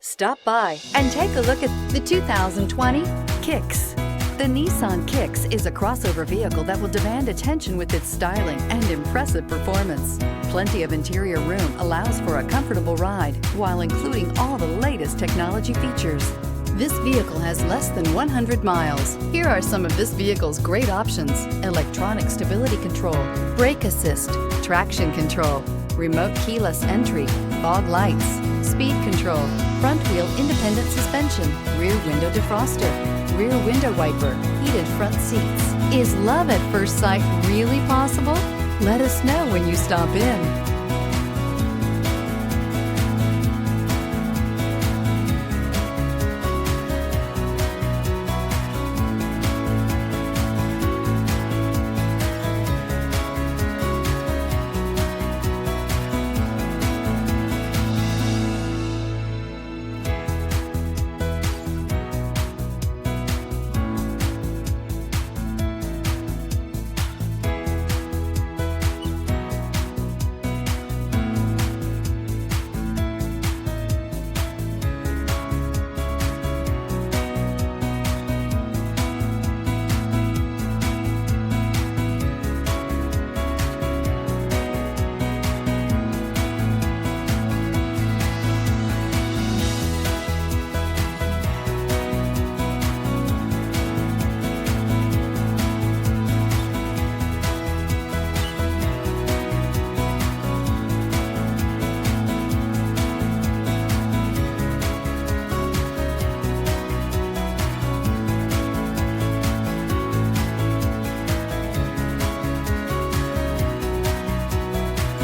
Stop by and take a look at the 2020 Kicks. The Nissan Kicks is a crossover vehicle that will demand attention with its styling and impressive performance. Plenty of interior room allows for a comfortable ride while including all the latest technology features. This vehicle has less than 100 miles. Here are some of this vehicle's great options: electronic stability control, brake assist, traction control, remote keyless entry, fog lights, speed control, front wheel independent suspension, rear window defroster, rear window wiper, heated front seats. Is love at first sight really possible? Let us know when you stop in.